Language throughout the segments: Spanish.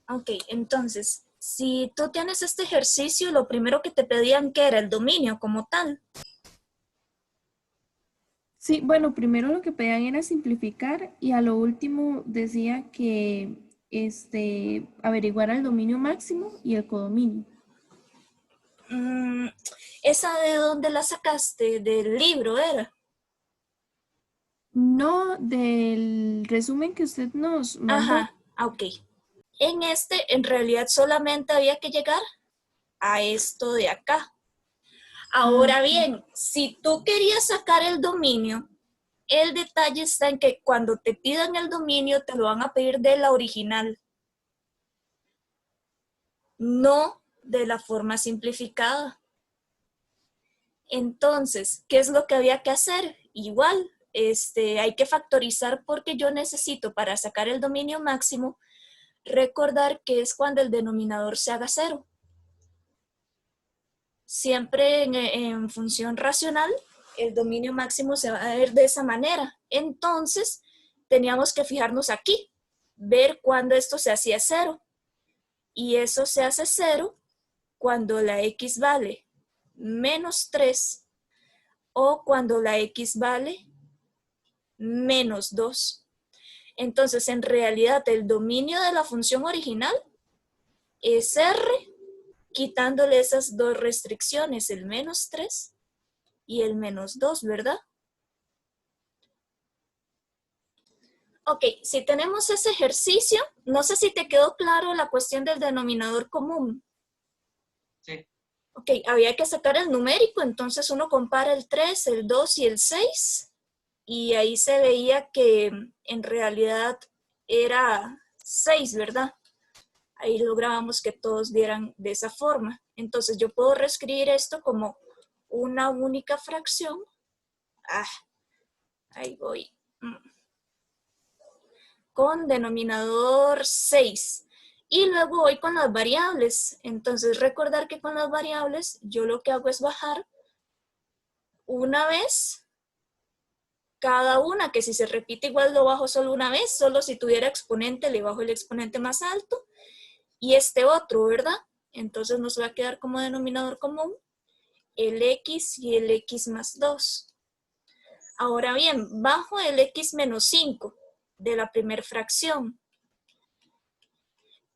Ok, entonces, si tú tienes este ejercicio, lo primero que te pedían que era el dominio como tal. Sí, bueno, primero lo que pedían era simplificar y a lo último decía que averiguara el dominio máximo y el codominio. Mm, ¿Esa de dónde la sacaste? Del libro era. No del resumen que usted nos mandó. Ajá, ok. En este, en realidad solamente había que llegar a esto de acá. Ah, Ahora bien, si tú querías sacar el dominio, el detalle está en que cuando te pidan el dominio te lo van a pedir de la original, no de la forma simplificada. Entonces, ¿qué es lo que había que hacer? Igual, hay que factorizar porque yo necesito para sacar el dominio máximo recordar que es cuando el denominador se haga cero. Siempre en función racional, el dominio máximo se va a ver de esa manera. Entonces, teníamos que fijarnos aquí, ver cuándo esto se hacía cero. Y eso se hace cero cuando la x vale menos 3 o cuando la x vale menos 2. Entonces, en realidad, el dominio de la función original es r quitándole esas dos restricciones, el menos 3 y el menos 2, ¿verdad? Ok, si tenemos ese ejercicio, no sé si te quedó claro la cuestión del denominador común. Sí. Ok, había que sacar el numérico, entonces uno compara el 3, el 2 y el 6, y ahí se veía que en realidad era 6, ¿verdad? Ahí lográbamos que todos dieran de esa forma. Entonces yo puedo reescribir esto como una única fracción. Ah, ahí voy. Con denominador 6. Y luego voy con las variables. Entonces recordar que con las variables yo lo que hago es bajar una vez cada una, que si se repite igual lo bajo solo una vez, solo si tuviera exponente le bajo el exponente más alto y este otro, ¿verdad? Entonces nos va a quedar como denominador común el x y el x más 2. Ahora bien, bajo el x menos 5 de la primera fracción.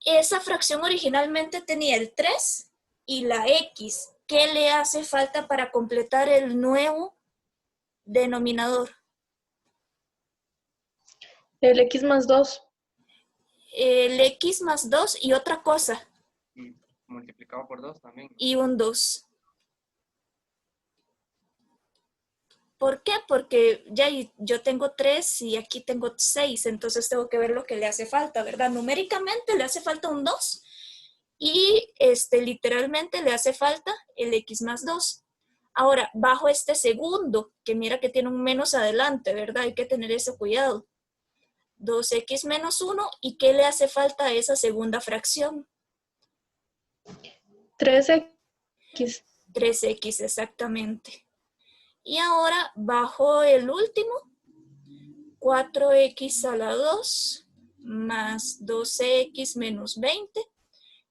Esa fracción originalmente tenía el 3 y la x. ¿Qué le hace falta para completar el nuevo denominador? El X más 2. El x más 2 y otra cosa, Y multiplicado por 2 también. y un 2. ¿Por qué? Porque ya yo tengo 3 y aquí tengo 6, entonces tengo que ver lo que le hace falta, ¿verdad? Numéricamente le hace falta un 2 y literalmente le hace falta el x más 2. Ahora, bajo este segundo, que mira que tiene un menos adelante, ¿verdad? Hay que tener ese cuidado. 2x menos 1, ¿y qué le hace falta a esa segunda fracción? 3X. 3x exactamente. Y ahora, bajo el último, 4x a la 2 más 12x menos 20.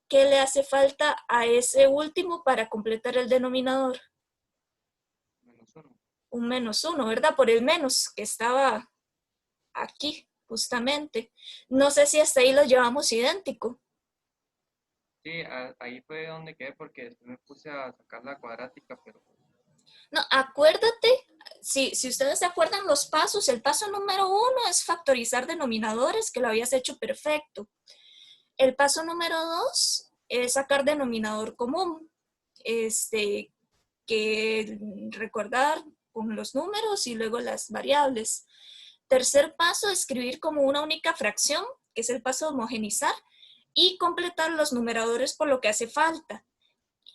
¿Qué le hace falta a ese último para completar el denominador? Menos 1. Un menos 1, ¿verdad? Por el menos que estaba aquí, justamente. No sé si hasta ahí lo llevamos idéntico. Sí, ahí fue donde quedé porque después me puse a sacar la cuadrática, pero No, acuérdate, si ustedes se acuerdan los pasos, el paso número 1 es factorizar denominadores, que lo habías hecho perfecto. El paso número 2 es sacar denominador común, que recordar con los números y luego las variables. Tercer paso, escribir como una única fracción, que es el paso de homogenizar, y completar los numeradores por lo que hace falta.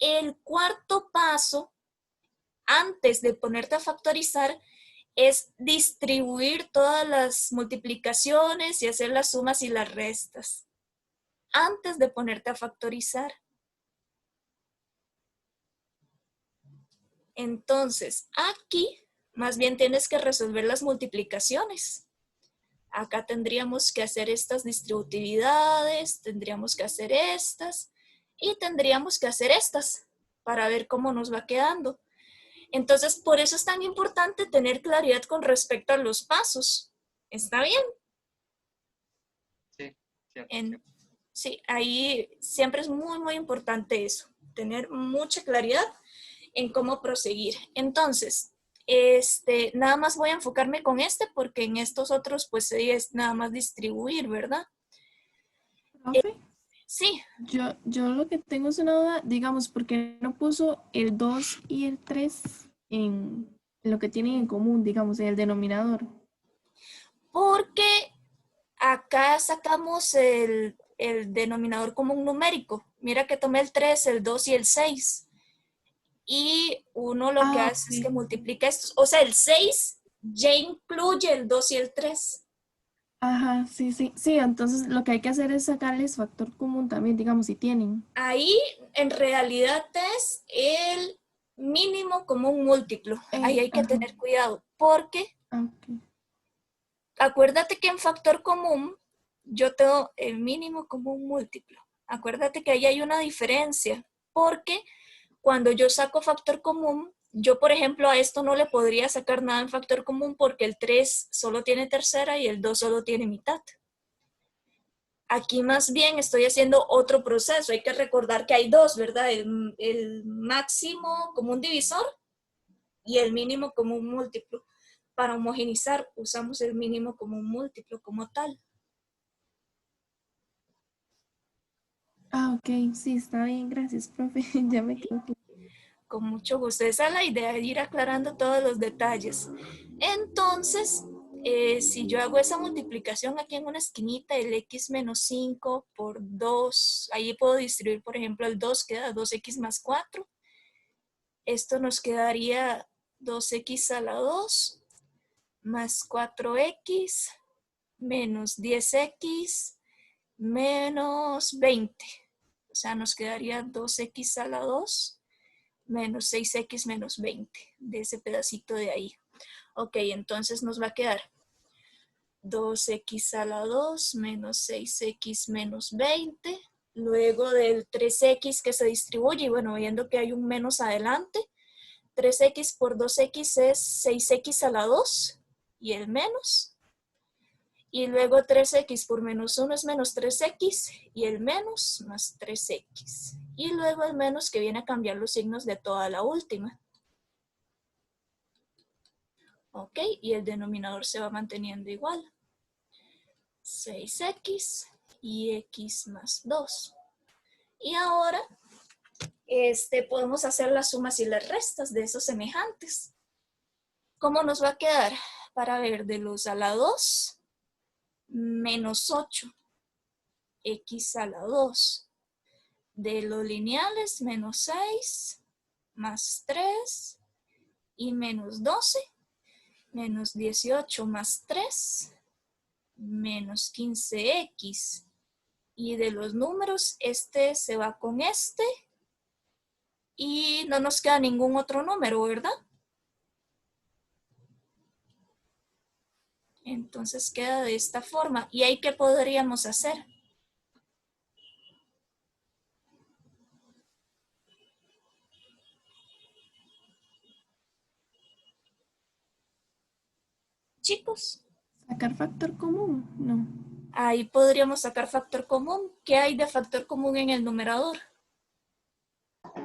El cuarto paso, antes de ponerte a factorizar, es distribuir todas las multiplicaciones y hacer las sumas y las restas, antes de ponerte a factorizar. Entonces, aquí más bien tienes que resolver las multiplicaciones. Acá tendríamos que hacer estas distributividades, tendríamos que hacer estas y tendríamos que hacer estas para ver cómo nos va quedando. Entonces, por eso es tan importante tener claridad con respecto a los pasos. ¿Está bien? Sí, cierto. Sí, ahí siempre es muy, muy importante eso, tener mucha claridad en cómo proseguir. Entonces, nada más voy a enfocarme con porque en estos otros pues sí es nada más distribuir, ¿verdad? Profe, Sí, yo lo que tengo es una duda, digamos, ¿por qué no puso el 2 y el 3 en lo que tienen en común, digamos, en el denominador? porque acá sacamos el denominador común numérico. Mira que tomé el 3, el 2 y el 6. Y uno lo que Ah, hace es que ok. multiplica estos. O sea, el 6 ya incluye el 2 y el 3. Ajá, sí, sí. Sí, entonces lo que hay que hacer es sacarles factor común también, digamos, si tienen. Ahí en realidad es el mínimo común múltiplo. Ahí hay que Ajá, tener cuidado porque ok. acuérdate que en factor común yo tengo el mínimo común múltiplo. Acuérdate que ahí hay una diferencia porque cuando yo saco factor común, yo por ejemplo a esto no le podría sacar nada en factor común porque el 3 solo tiene tercera y el 2 solo tiene mitad. Aquí más bien estoy haciendo otro proceso. Hay que recordar que hay dos, ¿verdad? El máximo común divisor y el mínimo común múltiplo. Para homogenizar usamos el mínimo común múltiplo como tal. Ah, ok, sí, está bien, gracias, profe. Ya me quedo claro. Con mucho gusto. Esa es la idea, de ir aclarando todos los detalles. Entonces, si yo hago esa multiplicación aquí en una esquinita, el x menos 5 por 2, ahí puedo distribuir, por ejemplo, el 2 queda 2x más 4. Esto nos quedaría 2x a la 2 más 4x menos 10x menos 20. O sea, nos quedaría 2x a la 2 menos 6x menos 20 de ese pedacito de ahí. Ok, entonces nos va a quedar 2x a la 2 menos 6x menos 20. Luego del 3x que se distribuye, y bueno, viendo que hay un menos adelante, 3x por 2x es 6x a la 2 y el menos. Y luego 3x por menos 1 es menos 3x y el menos más 3x. Y luego el menos que viene a cambiar los signos de toda la última. Ok, y el denominador se va manteniendo igual. 6x y x más 2. Y ahora podemos hacer las sumas y las restas de esos semejantes. ¿Cómo nos va a quedar? Para ver, de los a la 2, menos 8, x a la 2. De los lineales, menos 6, más 3, y menos 12, menos 18 más 3, menos 15x. Y de los números, este se va con este, y no nos queda ningún otro número, ¿verdad? Entonces queda de esta forma. ¿Y ahí qué podríamos hacer? Chicos, ¿Sacar factor común? No. ahí podríamos sacar factor común. ¿Qué hay de factor común en el numerador?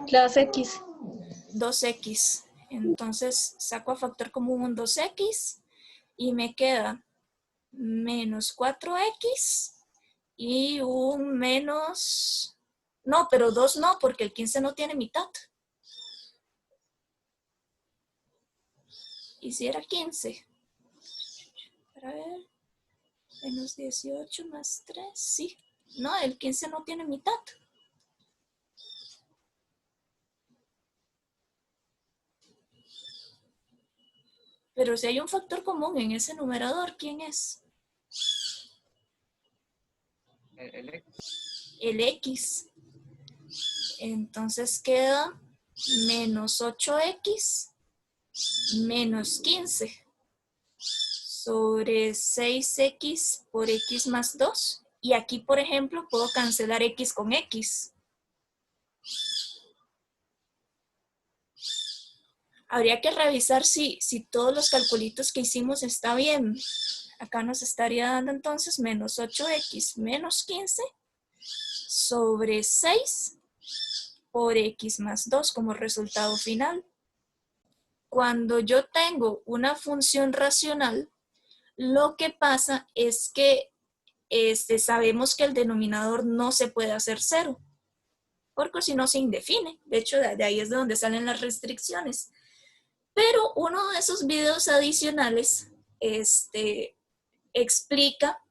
Las X. 2x. Entonces saco a factor común un 2x y me queda menos 4x y un menos... No, pero 2 no, porque el 15 no tiene mitad. ¿Y si era 15? Para ver, menos 18 más 3, sí. No, el 15 no tiene mitad. Pero si hay un factor común en ese numerador, ¿quién es? El X. El x. Entonces queda menos 8x menos 15 sobre 6x por x más 2. Y aquí, por ejemplo, puedo cancelar x con x. Habría que revisar si todos los calculitos que hicimos está bien. Acá nos estaría dando entonces menos 8x menos 15 sobre 6 por x más 2 como resultado final. Cuando yo tengo una función racional, lo que pasa es que sabemos que el denominador no se puede hacer 0, porque si no se indefine. De hecho, de ahí es de donde salen las restricciones. Pero uno de esos videos adicionales explica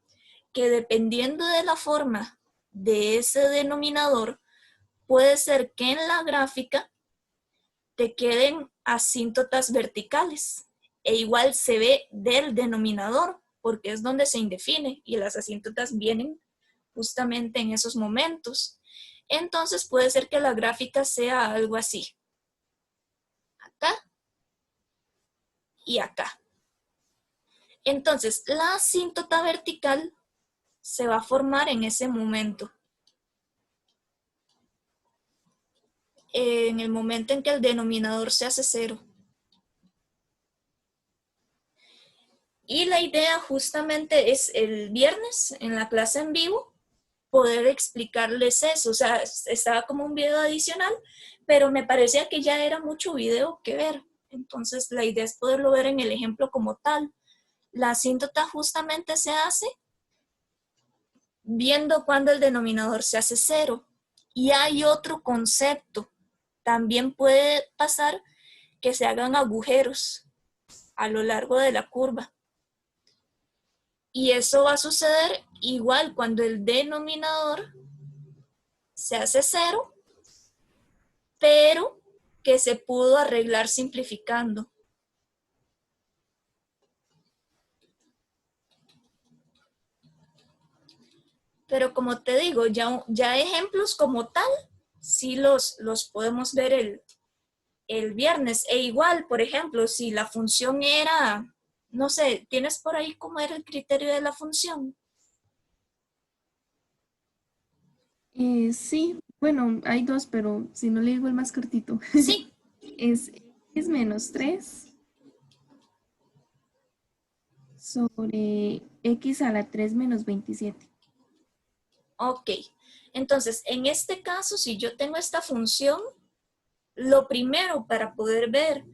que dependiendo de la forma de ese denominador, puede ser que en la gráfica te queden asíntotas verticales. E igual se ve del denominador, porque es donde se indefine y las asíntotas vienen justamente en esos momentos. Entonces puede ser que la gráfica sea algo así. Acá y acá. Entonces, la asíntota vertical se va a formar en ese momento. En el momento en que el denominador se hace 0. Y la idea justamente es el viernes, en la clase en vivo, poder explicarles eso. O sea, estaba como un video adicional, pero me parecía que ya era mucho video que ver. Entonces, la idea es poderlo ver en el ejemplo como tal. La asíntota justamente se hace viendo cuando el denominador se hace 0. Y hay otro concepto. También puede pasar que se hagan agujeros a lo largo de la curva. Y eso va a suceder igual cuando el denominador se hace 0, pero que se pudo arreglar simplificando. Pero como te digo, ya ejemplos como tal, sí los podemos ver el viernes. E igual, por ejemplo, si la función era, no sé, ¿tienes por ahí cómo era el criterio de la función? Sí, bueno, hay dos, pero si no le digo el más cortito. Sí. Es x menos 3 sobre x a la 3 menos 27. Ok. Entonces, en este caso, si yo tengo esta función, lo primero para poder ver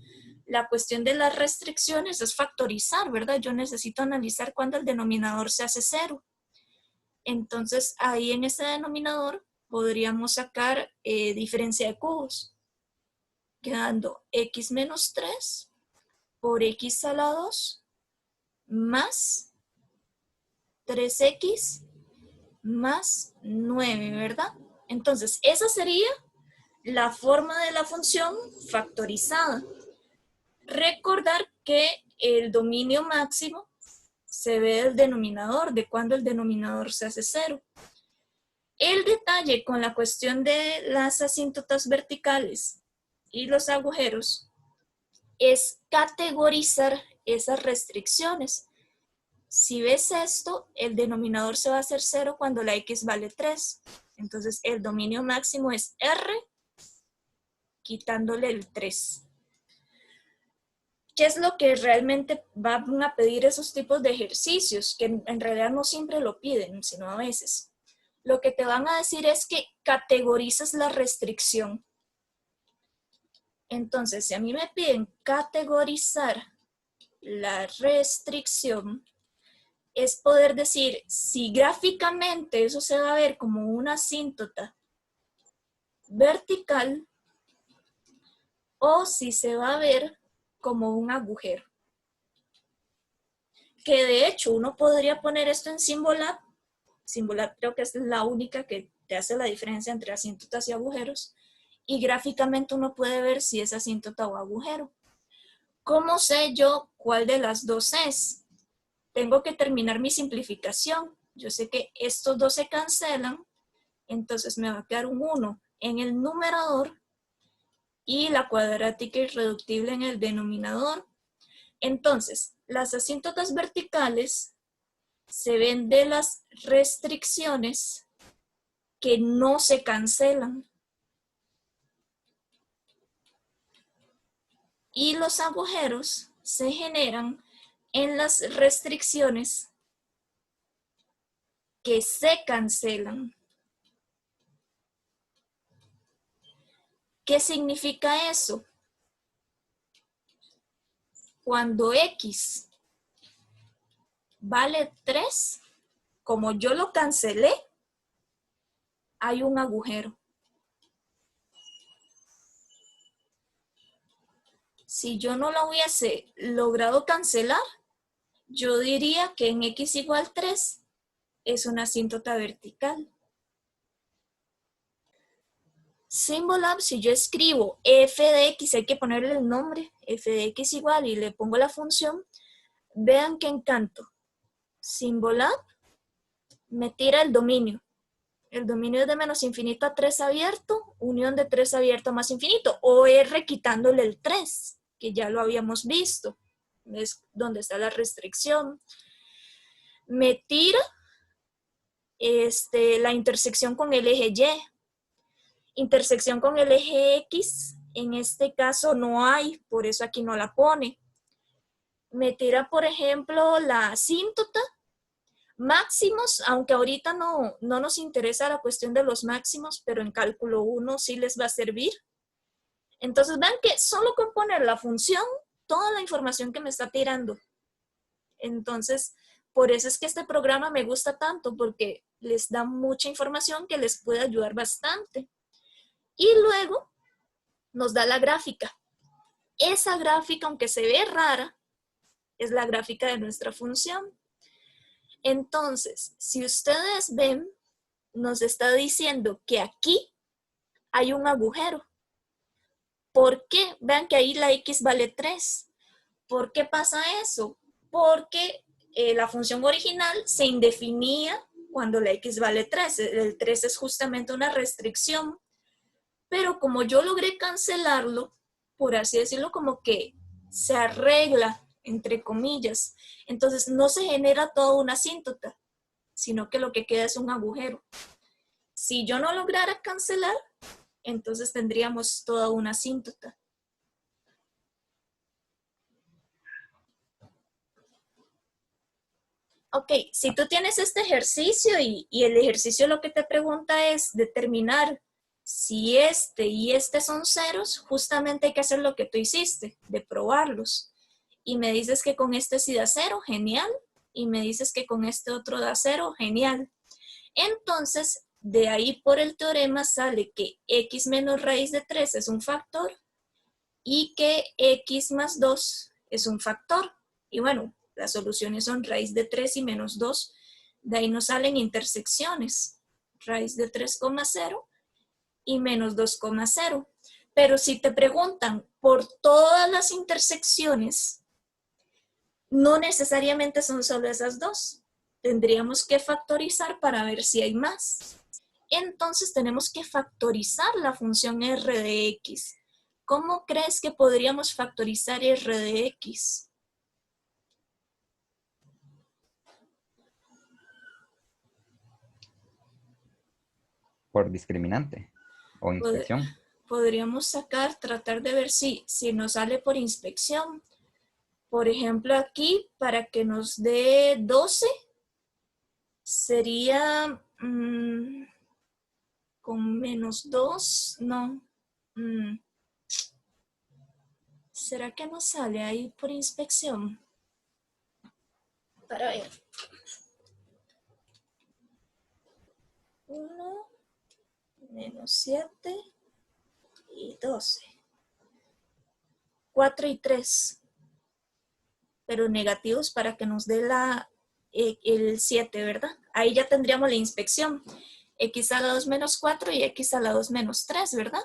la cuestión de las restricciones es factorizar, ¿verdad? Yo necesito analizar cuándo el denominador se hace 0. Entonces, ahí en ese denominador podríamos sacar diferencia de cubos, quedando x menos 3 por x a la 2 más 3x más 9, ¿verdad? Entonces, esa sería la forma de la función factorizada. Recordar que el dominio máximo se ve del denominador, de cuando el denominador se hace 0. El detalle con la cuestión de las asíntotas verticales y los agujeros es categorizar esas restricciones. Si ves esto, el denominador se va a hacer 0 cuando la x vale 3. Entonces, el dominio máximo es R, quitándole el 3. ¿Qué es lo que realmente van a pedir esos tipos de ejercicios? Que en realidad no siempre lo piden, sino a veces. Lo que te van a decir es que categorices la restricción. Entonces, si a mí me piden categorizar la restricción, es poder decir si gráficamente eso se va a ver como una asíntota vertical o si se va a ver como un agujero. Que de hecho uno podría poner esto en Symbolab. Symbolab creo que es la única que te hace la diferencia entre asíntotas y agujeros. Y gráficamente uno puede ver si es asíntota o agujero. ¿Cómo sé yo cuál de las dos es? Tengo que terminar mi simplificación. Yo sé que estos dos se cancelan, entonces me va a quedar un 1 en el numerador y la cuadrática irreductible en el denominador. Entonces, Las asíntotas verticales se ven de las restricciones que no se cancelan. Y los agujeros se generan en las restricciones que se cancelan. ¿Qué significa eso? Cuando X vale 3, como yo lo cancelé, hay un agujero. Si yo no lo hubiese logrado cancelar, yo diría que en X igual 3 es una asíntota vertical. Symbolab, si yo escribo f de x, hay que ponerle el nombre, f de x igual, y le pongo la función, vean qué encanto. Symbolab me tira el dominio. El dominio es de menos infinito a 3 abierto, unión de 3 abierto más infinito, o R quitándole el 3, que ya lo habíamos visto. Es donde está la restricción. Me tira la intersección con el eje Y. Intersección con el eje X, en este caso no hay, por eso aquí no la pone. Me tira, por ejemplo, la asíntota. Máximos, aunque ahorita no nos interesa la cuestión de los máximos, pero en cálculo 1 sí les va a servir. Entonces vean que solo con poner la función, toda la información que me está tirando. Entonces, por eso es que este programa me gusta tanto, porque les da mucha información que les puede ayudar bastante. Y luego nos da la gráfica. Esa gráfica, aunque se ve rara, es la gráfica de nuestra función. Entonces, si ustedes ven, nos está diciendo que aquí hay un agujero. ¿Por qué? Vean que ahí la x vale 3. ¿Por qué pasa eso? Porque la función original se indefinía cuando la x vale 3. El 3 es justamente una restricción. Pero como yo logré cancelarlo, por así decirlo, como que se arregla, entre comillas. Entonces no se genera toda una asíntota, sino que lo que queda es un agujero. Si yo no lograra cancelar, entonces tendríamos toda una asíntota. Ok, si tú tienes este ejercicio y el ejercicio lo que te pregunta es determinar si este y este son ceros, justamente hay que hacer lo que tú hiciste, de probarlos. Y me dices que con este sí da 0, genial. Y me dices que con este otro da 0, genial. Entonces, de ahí por el teorema sale que x menos raíz de 3 es un factor y que x más 2 es un factor. Y bueno, las soluciones son raíz de 3 y menos 2. De ahí nos salen intersecciones. Raíz de 3,0 y menos 2,0. Pero si te preguntan por todas las intersecciones, no necesariamente son solo esas dos. Tendríamos que factorizar para ver si hay más. Entonces tenemos que factorizar la función r de x. ¿Cómo crees que podríamos factorizar r de x? Por discriminante o inspección. Podríamos tratar de ver si nos sale por inspección. Por ejemplo, aquí, para que nos dé 12, sería con menos 2, no. ¿Será que nos sale ahí por inspección? Para ver. 1, menos 7 y 12. 4 y 3. Pero negativos para que nos dé el 7, ¿verdad? Ahí ya tendríamos la inspección. X a la 2 menos 4 y x a la 2 menos 3, ¿verdad?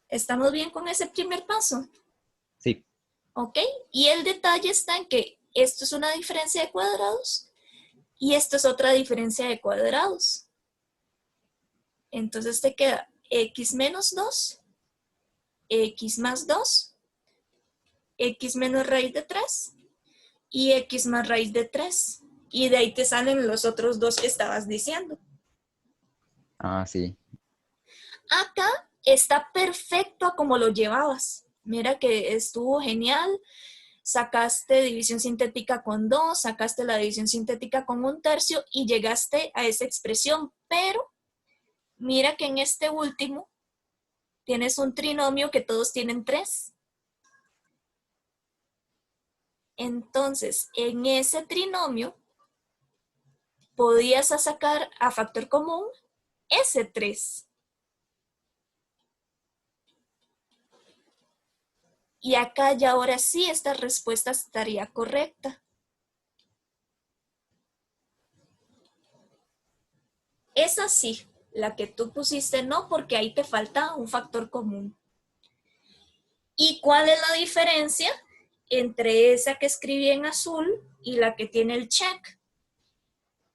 ¿Estamos bien con ese primer paso? Sí. ¿Ok? Y el detalle está en que esto es una diferencia de cuadrados y esto es otra diferencia de cuadrados. Entonces te queda x menos 2, x más 2, x menos raíz de 3 y x más raíz de 3. Y de ahí te salen los otros dos que estabas diciendo. Ah, sí. Acá está perfecto a como lo llevabas. Mira que estuvo genial. Sacaste división sintética con 2, sacaste la división sintética con 1/3 y llegaste a esa expresión. Pero mira que en este último tienes un trinomio que todos tienen 3. Entonces, en ese trinomio podías sacar a factor común ese 3. Y acá ya ahora sí esta respuesta estaría correcta. Esa sí, la que tú pusiste no, porque ahí te falta un factor común. ¿Y cuál es la diferencia entre esa que escribí en azul y la que tiene el check?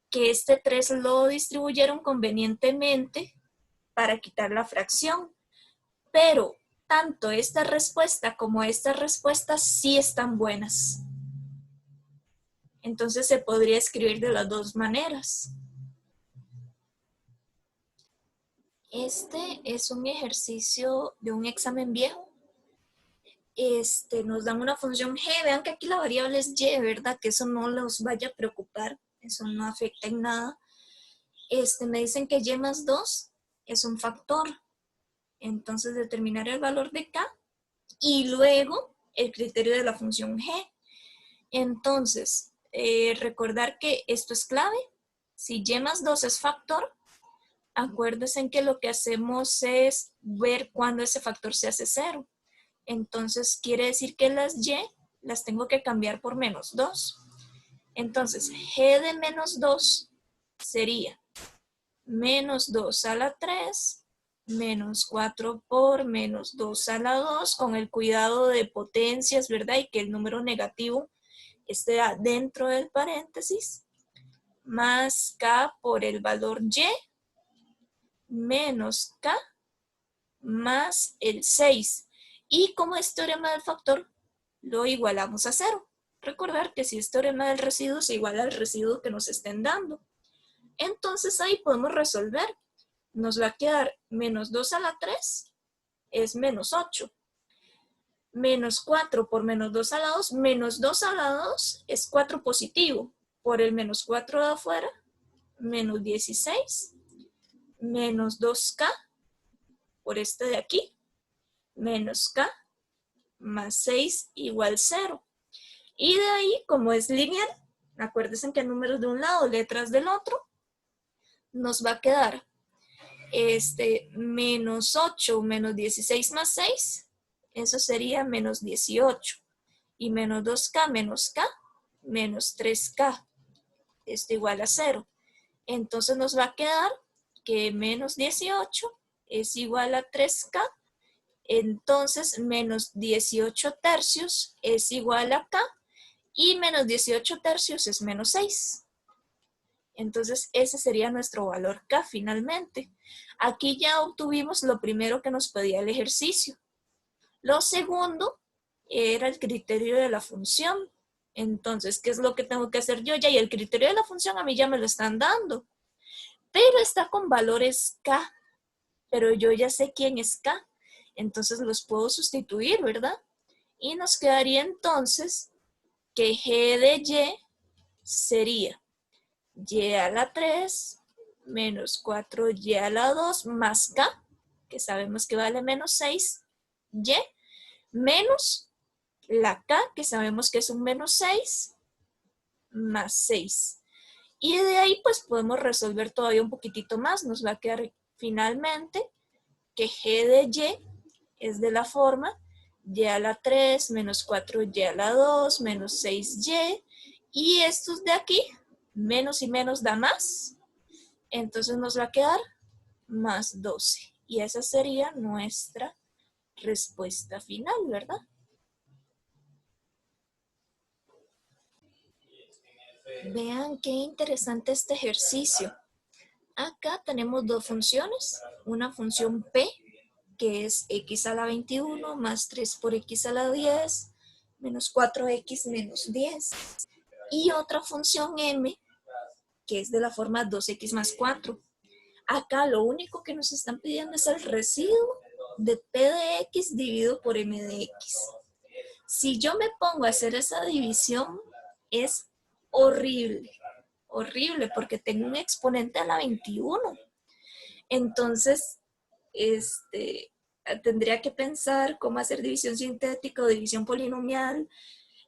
Que este 3 lo distribuyeron convenientemente para quitar la fracción. Pero tanto esta respuesta como esta respuesta sí están buenas. Entonces se podría escribir de las dos maneras. Este es un ejercicio de un examen viejo. Nos dan una función g. Vean que aquí la variable es y, ¿verdad? Que eso no los vaya a preocupar. Eso no afecta en nada. Me dicen que y más 2 es un factor. Entonces determinar el valor de k y luego el criterio de la función g. Entonces, recordar que esto es clave. Si y más 2 es factor, acuérdense en que lo que hacemos es ver cuándo ese factor se hace 0. Entonces, quiere decir que las y las tengo que cambiar por menos 2. Entonces, g de menos 2 sería menos 2 a la 3, menos 4 por menos 2 a la 2, con el cuidado de potencias, ¿verdad? Y que el número negativo esté dentro del paréntesis, más k por el valor y, menos k, más el 6. Y como es teorema del factor, lo igualamos a 0. Recordar que si es teorema del residuo, se iguala al residuo que nos estén dando. Entonces ahí podemos resolver. Nos va a quedar menos 2 a la 3 es menos 8. Menos 4 por menos 2 a la 2, menos 2 a la 2 es 4 positivo. Por el menos 4 de afuera, menos 16, menos 2k, por este de aquí, menos k, más 6 igual 0. Y de ahí, como es lineal, acuérdense que números de un lado, letras del otro, nos va a quedar menos 8 menos 16 más 6, eso sería menos 18. Y menos 2k menos k, menos 3k. Esto igual a 0. Entonces nos va a quedar que menos 18 es igual a 3k. Entonces menos 18 tercios es igual a k. Y menos 18 tercios es menos 6. Entonces ese sería nuestro valor k finalmente. Aquí ya obtuvimos lo primero que nos pedía el ejercicio. Lo segundo era el criterio de la función. Entonces, ¿qué es lo que tengo que hacer yo? Ya, y el criterio de la función a mí ya me lo están dando. Pero está con valores k. Pero yo ya sé quién es k. Entonces los puedo sustituir, ¿verdad? Y nos quedaría entonces que g de y sería y a la 3 menos 4y a la 2 más k, que sabemos que vale menos 6, y menos la k, que sabemos que es un menos 6, más 6. Y de ahí pues podemos resolver todavía un poquitito más. Nos va a quedar finalmente que g de y es de la forma y a la 3 menos 4y a la 2 menos 6y. Y estos de aquí, menos y menos da más. Entonces nos va a quedar más 12. Y esa sería nuestra respuesta final, ¿verdad? Vean qué interesante este ejercicio. Acá tenemos dos funciones una función p, que es x a la 21 más 3 por x a la 10 menos 4x menos 10. Y otra función m, que es de la forma 2x más 4. Acá lo único que nos están pidiendo es el residuo de p de x dividido por m de x. Si yo me pongo a hacer esa división, es horrible, horrible, porque tengo un exponente a la 21. Entonces, tendría que pensar cómo hacer división sintética o división polinomial.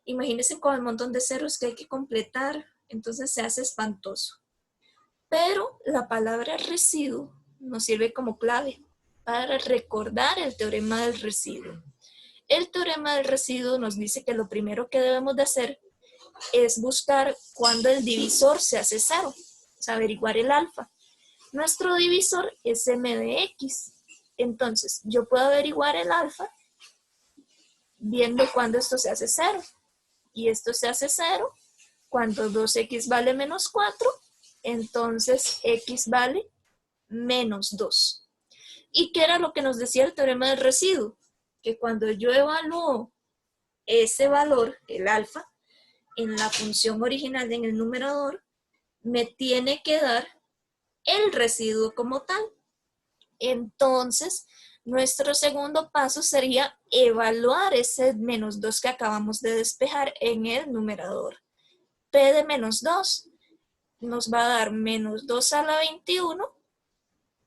Imagínense con el montón de ceros que hay que completar, entonces se hace espantoso. Pero la palabra residuo nos sirve como clave para recordar el teorema del residuo. El teorema del residuo nos dice que lo primero que debemos de hacer es buscar cuando el divisor se hace cero, o sea, averiguar el alfa. Nuestro divisor es m de x. Entonces, yo puedo averiguar el alfa viendo cuando esto se hace cero. Y esto se hace cero cuando 2x vale menos 4, entonces x vale menos 2. ¿Y qué era lo que nos decía el teorema del residuo? Que cuando yo evalúo ese valor, el alfa, en la función original en el numerador, me tiene que dar el residuo como tal. Entonces, nuestro segundo paso sería evaluar ese menos 2 que acabamos de despejar en el numerador. P de menos 2 nos va a dar menos 2 a la 21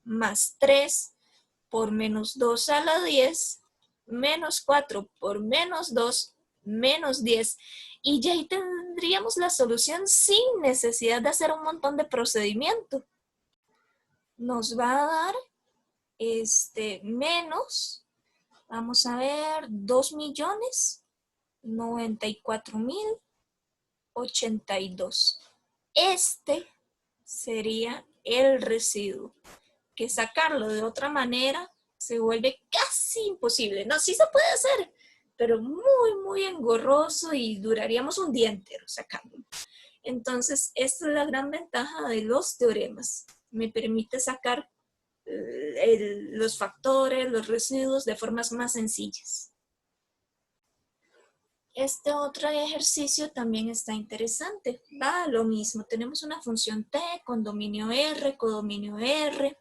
más 3 por menos 2 a la 10 menos 4 por menos 2 menos 10. Y ya ahí tendríamos la solución sin necesidad de hacer un montón de procedimiento. Nos va a dar menos, vamos a ver, 2.094.082. Este sería el residuo, que sacarlo de otra manera se vuelve casi imposible. No, sí se puede hacer, pero muy, muy engorroso y duraríamos un día entero sacándolo. Entonces, esta es la gran ventaja de los teoremas. Me permite sacar los factores, los residuos de formas más sencillas. Este otro ejercicio también está interesante. Va lo mismo. Tenemos una función t con dominio R, codominio R.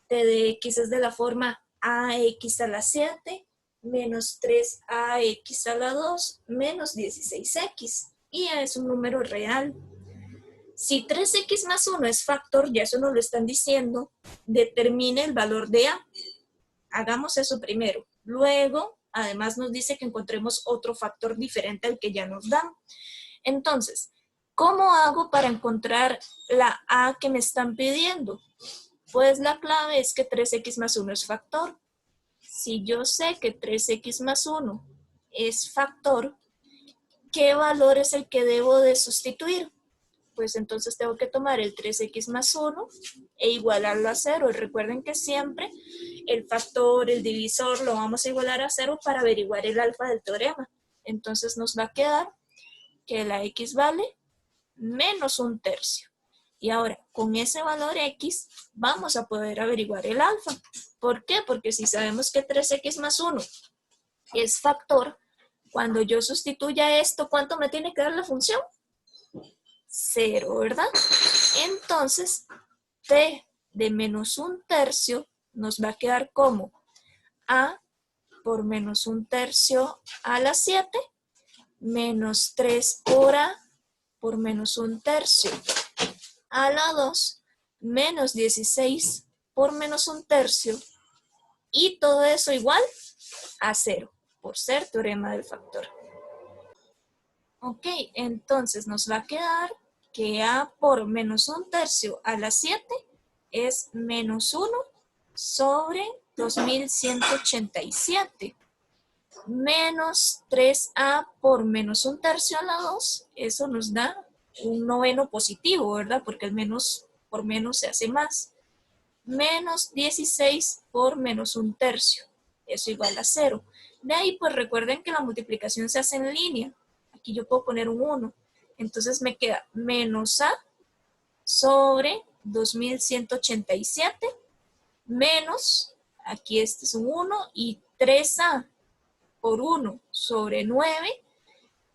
T de x es de la forma ax a la 7 menos 3ax a la 2 menos 16x. Y es un número real. Si 3x más 1 es factor, ya eso nos lo están diciendo, determine el valor de a. Hagamos eso primero. Luego, además nos dice que encontremos otro factor diferente al que ya nos dan. Entonces, ¿cómo hago para encontrar la a que me están pidiendo? Pues la clave es que 3x más 1 es factor. Si yo sé que 3x más 1 es factor, ¿qué valor es el que debo de sustituir? Pues entonces tengo que tomar el 3x más 1 e igualarlo a 0. Recuerden que siempre el factor, el divisor, lo vamos a igualar a 0 para averiguar el alfa del teorema. Entonces nos va a quedar que la x vale menos 1/3. Y ahora, con ese valor x, vamos a poder averiguar el alfa. ¿Por qué? Porque si sabemos que 3x más 1 es factor, cuando yo sustituya esto, ¿cuánto me tiene que dar la función? 0, ¿verdad? Entonces, t de menos 1/3 nos va a quedar como a por menos 1/3 a la 7 menos 3 por a por menos 1/3 a la 2 menos 16 por menos 1/3 y todo eso igual a 0 por ser teorema del factor. Ok, entonces nos va a quedar que a por menos 1/3 a la 7 es menos 1 sobre 2187. Menos 3a por menos 1/3 a la 2, eso nos da un noveno positivo, ¿verdad? Porque el menos por menos se hace más. Menos 16 por menos 1/3, eso igual a 0. De ahí pues recuerden que la multiplicación se hace en línea. Aquí yo puedo poner un 1. Entonces me queda menos a sobre 2187 menos, aquí este es un 1, y 3a por 1 sobre 9,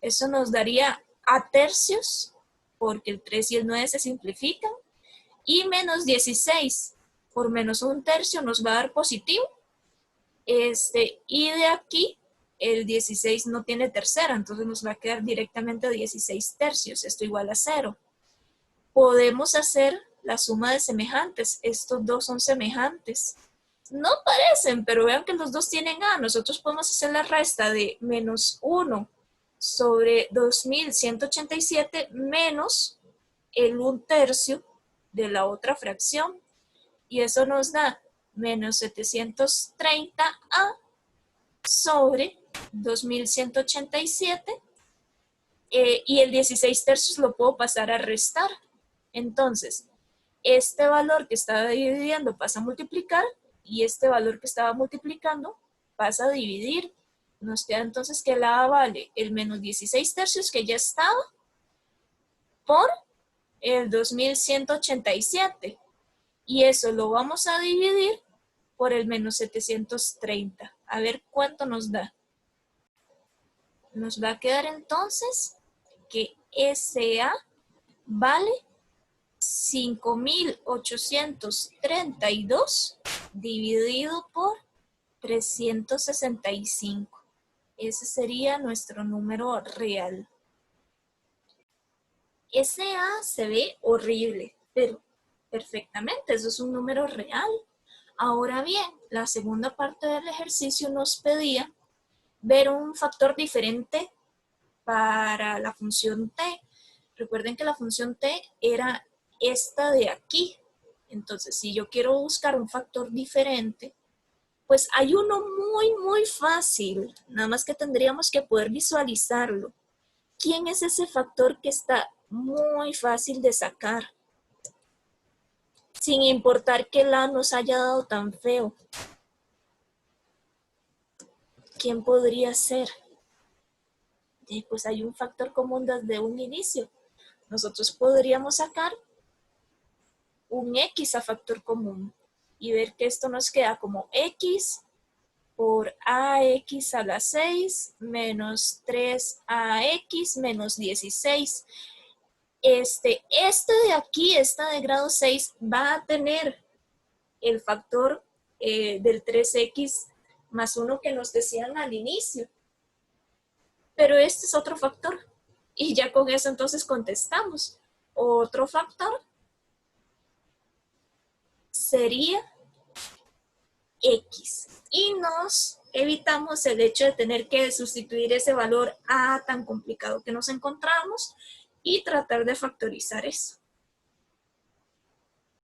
eso nos daría a tercios, porque el 3 y el 9 se simplifican, y menos 16 por menos un tercio nos va a dar positivo. Y de aquí el 16 no tiene tercera, entonces nos va a quedar directamente 16 tercios, esto igual a 0. Podemos hacer la suma de semejantes, estos dos son semejantes. No parecen, pero vean que los dos tienen a. Nosotros podemos hacer la resta de menos 1 sobre 2187 menos el 1/3 de la otra fracción. Y eso nos da menos 730a sobre 2187. Y el 16 tercios lo puedo pasar a restar. Entonces, este valor que estaba dividiendo pasa a multiplicar y este valor que estaba multiplicando pasa a dividir. Nos queda entonces que la A vale el menos 16 tercios que ya estaba por el 2187. Y eso lo vamos a dividir por el menos 730. A ver cuánto nos da. Nos va a quedar entonces que SA vale 5.832 dividido por 365. Ese sería nuestro número real. SA se ve horrible, pero perfectamente, eso es un número real. Ahora bien, la segunda parte del ejercicio nos pedía ver un factor diferente para la función t. Recuerden que la función t era esta de aquí. Entonces, si yo quiero buscar un factor diferente, pues hay uno muy fácil. Nada más que tendríamos que poder visualizarlo. ¿Quién es ese factor que está muy fácil de sacar? Sin importar que la nos haya dado tan feo. ¿Quién podría ser? Pues hay un factor común desde un inicio. Nosotros podríamos sacar un x a factor común y ver que esto nos queda como x por ax a la 6 menos 3ax menos 16. Este de aquí, esta de grado 6, va a tener el factor del 3x más 1 que nos decían al inicio. Pero este es otro factor. Y ya con eso entonces contestamos. Otro factor sería x. Y nos evitamos el hecho de tener que sustituir ese valor a tan complicado que nos encontramos y tratar de factorizar eso.